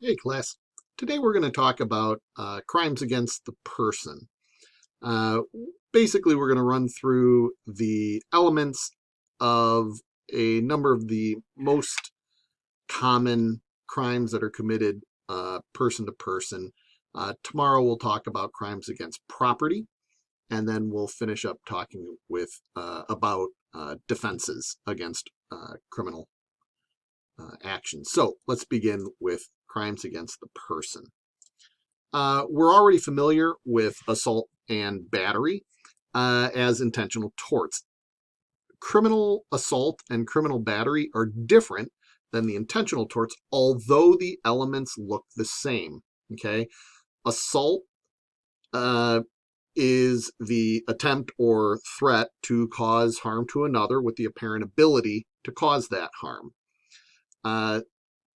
Hey class, today we're going to talk about crimes against the person. Uh, Basically, we're going to run through the elements of a number of the most common crimes that are committed person to person. Tomorrow we'll talk about crimes against property, and then we'll finish up talking with about defenses against criminal actions. So let's begin with crimes against the person. We're already familiar with assault and battery as intentional torts. Criminal assault and criminal battery are different than the intentional torts, although the elements look the same. Okay, assault uh, is the attempt or threat to cause harm to another with the apparent ability to cause that harm. Uh,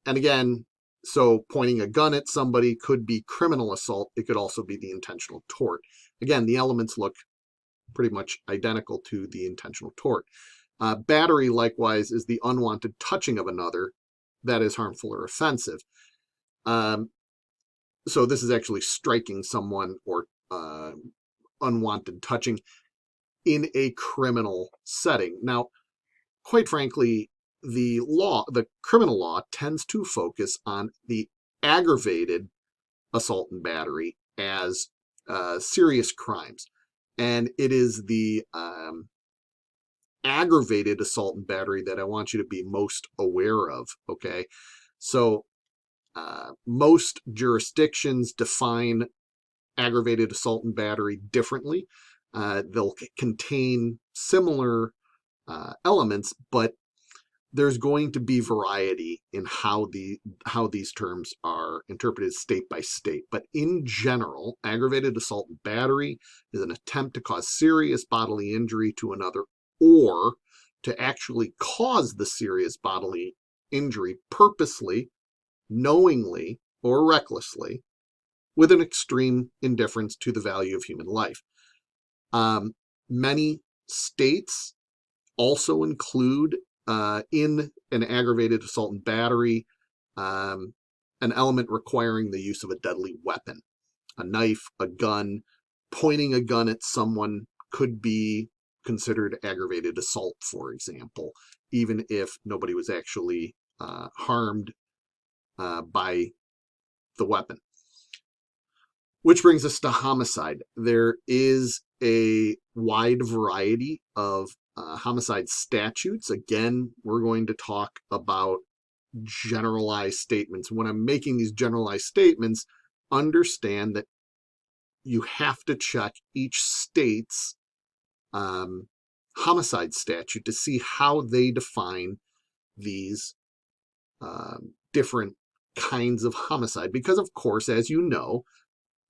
and again, so pointing a gun at somebody could be criminal assault. It could also be the intentional tort. Again, the elements look pretty much identical to the intentional tort. Battery, likewise, is the unwanted touching of another that is harmful or offensive. Um, so this is actually striking someone or unwanted touching in a criminal setting. Now, quite frankly, the criminal law tends to focus on the aggravated assault and battery as serious crimes. And it is the aggravated assault and battery that I want you to be most aware of. Okay. So most jurisdictions define aggravated assault and battery differently. They'll contain similar elements, but there's going to be variety in how these terms are interpreted state by state. But in general, aggravated assault and battery is an attempt to cause serious bodily injury to another or to actually cause the serious bodily injury purposely, knowingly, or recklessly with an extreme indifference to the value of human life. Many states also include in an aggravated assault and battery an element requiring the use of a deadly weapon. A knife, a gun, pointing a gun at someone could be considered aggravated assault, for example, even if nobody was actually harmed by the weapon. Which brings us to homicide. There is a wide variety of homicide statutes. Again, we're going to talk about generalized statements. When I'm making these generalized statements, understand that you have to check each state's homicide statute to see how they define these different kinds of homicide. Because, of course, as you know,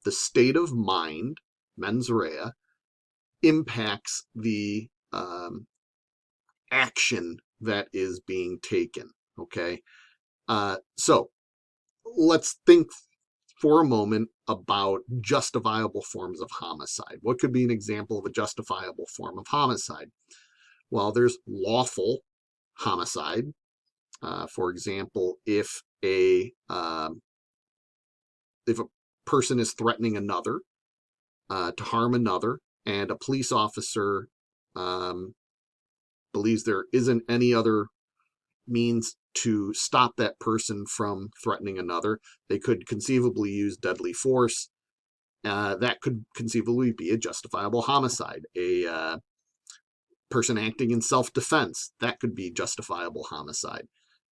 the state of mind, mens rea, impacts the action that is being taken. Okay, so let's think for a moment about justifiable forms of homicide. What could be an example of a justifiable form of homicide? Well, there's lawful homicide. For example, if a person is threatening another to harm another, and a police officer believes there isn't any other means to stop that person from threatening another, they could conceivably use deadly force. That could conceivably be a justifiable homicide. A person acting in self-defense, that could be justifiable homicide.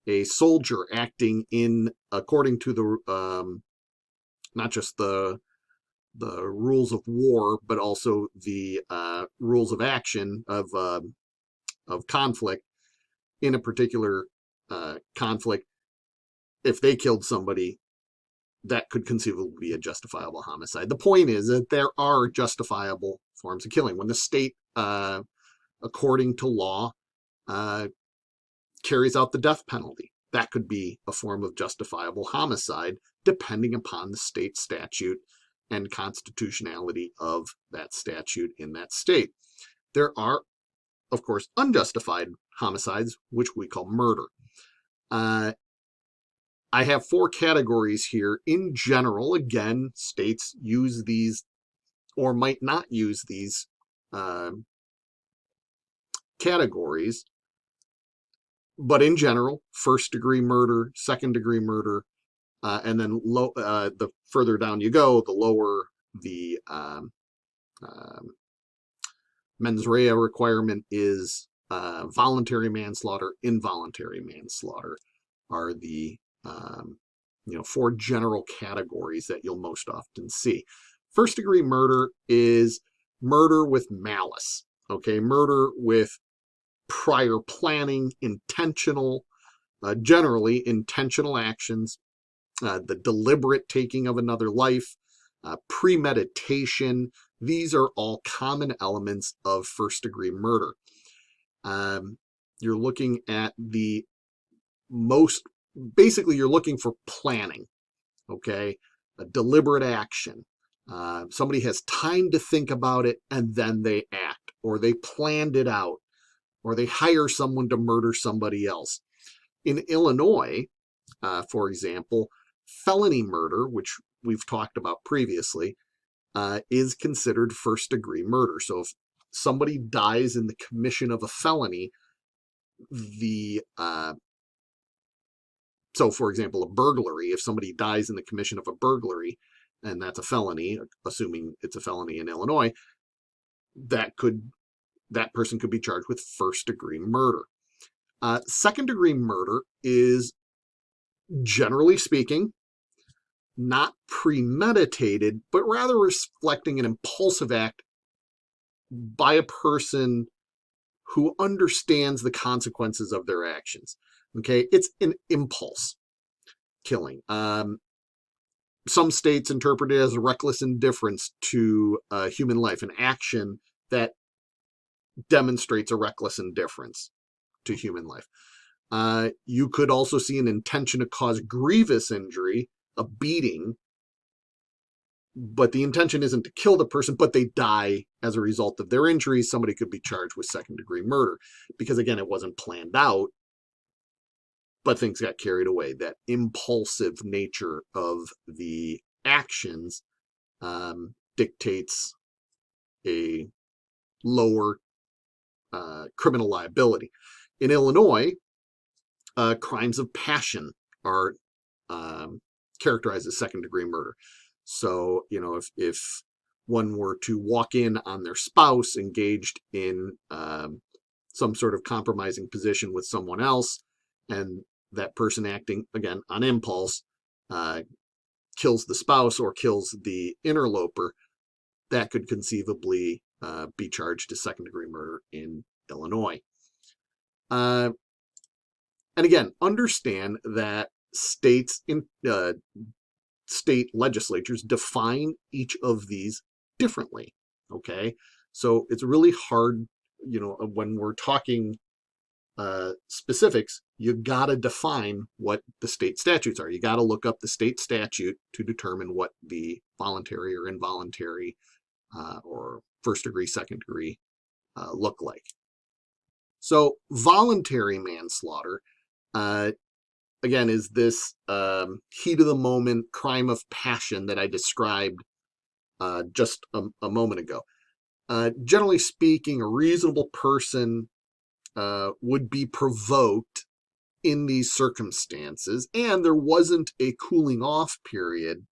A soldier acting in according to the not just the rules of war, but also the rules of action of conflict in a particular conflict. If they killed somebody, that could conceivably be a justifiable homicide. The point is that there are justifiable forms of killing. When the state, according to law, carries out the death penalty, that could be a form of justifiable homicide, depending upon the state statute and constitutionality of that statute in that state. There are, of course, unjustified homicides, which we call murder. I have 4 categories here. In general, again, states use these or might not use these categories. But in general, first-degree murder, second-degree murder, and then the further down you go, the lower the mens rea requirement is. Voluntary manslaughter, involuntary manslaughter are the 4 general categories that you'll most often see. First-degree murder is murder with malice. Okay, murder with prior planning, generally intentional actions, the deliberate taking of another life, premeditation. These are all common elements of first-degree murder. You're looking at basically you're looking for planning, okay? A deliberate action. Somebody has time to think about it and then they act, or they planned it out, or they hire someone to murder somebody else. In Illinois, for example, felony murder, which we've talked about previously, is considered first-degree murder. So if somebody dies in the commission of a felony, so for example, a burglary, if somebody dies in the commission of a burglary, and that's a felony, assuming it's a felony in Illinois, that person could be charged with first-degree murder. Second-degree murder is, generally speaking, not premeditated, but rather reflecting an impulsive act by a person who understands the consequences of their actions. Okay, it's an impulse killing. Some states interpret it as a reckless indifference to human life, an action that demonstrates a reckless indifference to human life. You could also see an intention to cause grievous injury, a beating, but the intention isn't to kill the person, but they die as a result of their injuries. Somebody could be charged with second-degree murder because, again, it wasn't planned out, but things got carried away. That impulsive nature of the actions dictates a lower criminal liability. In Illinois, crimes of passion are characterized as second-degree murder. So, if one were to walk in on their spouse engaged in some sort of compromising position with someone else, and that person acting, again, on impulse, kills the spouse or kills the interloper, that could conceivably be charged as second-degree murder in Illinois. And again, understand that state legislatures define each of these differently. Okay, so it's really hard, when we're talking specifics, you got to define what the state statutes are. You got to look up the state statute to determine what the voluntary or involuntary or first degree, second degree look like. So voluntary manslaughter, again, is this heat of the moment crime of passion that I described just a moment ago. Generally speaking, a reasonable person would be provoked in these circumstances, and there wasn't a cooling off period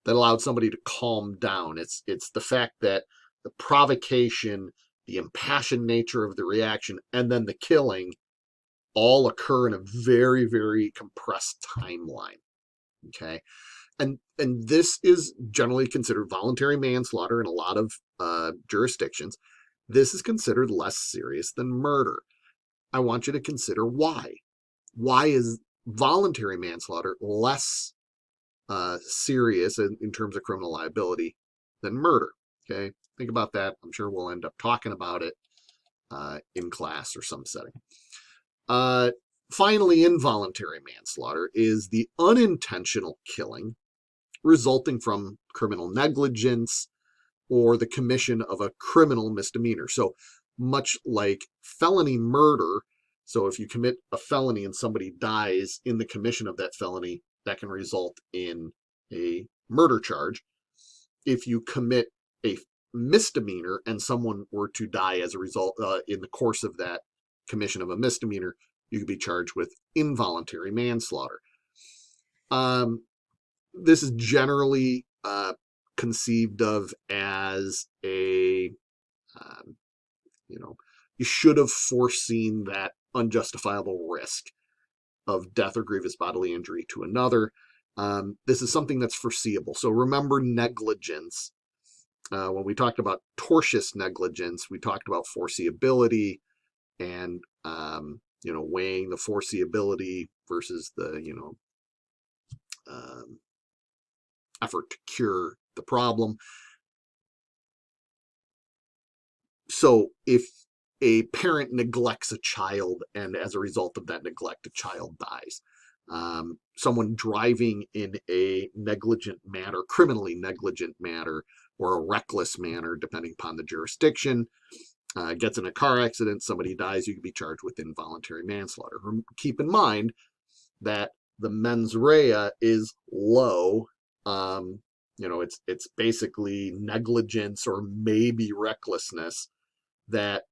that allowed somebody to calm down. It's the fact that the provocation, the impassioned nature of the reaction, and then the killing all occur in a very, very compressed timeline. Okay, and this is generally considered voluntary manslaughter in a lot of jurisdictions. This is considered less serious than murder. I want you to consider why. Why is voluntary manslaughter less serious in terms of criminal liability than murder? Okay, think about that. I'm sure we'll end up talking about it in class or some setting. Finally, involuntary manslaughter is the unintentional killing resulting from criminal negligence or the commission of a criminal misdemeanor. So much like felony murder, So if you commit a felony and somebody dies in the commission of that felony, that can result in a murder charge. If you commit a misdemeanor and someone were to die as a result in the course of that commission of a misdemeanor, you could be charged with involuntary manslaughter. This is generally conceived of as a, you should have foreseen that unjustifiable risk of death or grievous bodily injury to another. This is something that's foreseeable. So remember negligence. When we talked about tortious negligence, we talked about foreseeability and, weighing the foreseeability versus the, effort to cure the problem. So if a parent neglects a child and as a result of that neglect, a child dies, someone driving in a negligent manner, criminally negligent manner, or a reckless manner, depending upon the jurisdiction, gets in a car accident, somebody dies, you can be charged with involuntary manslaughter. Keep in mind that the mens rea is low. It's basically negligence or maybe recklessness that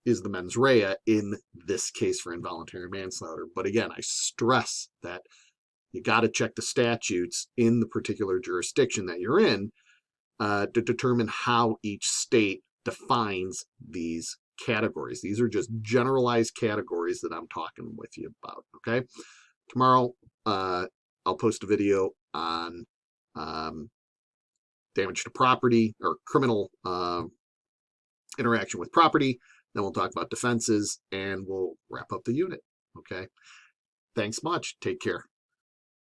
is the mens rea in this case for involuntary manslaughter. But again, I stress that you got to check the statutes in the particular jurisdiction that you're in to determine how each state defines these categories. These are just generalized categories that I'm talking with you about, okay? Tomorrow, I'll post a video on damage to property or criminal interaction with property. Then we'll talk about defenses and we'll wrap up the unit, okay? Thanks much. Take care.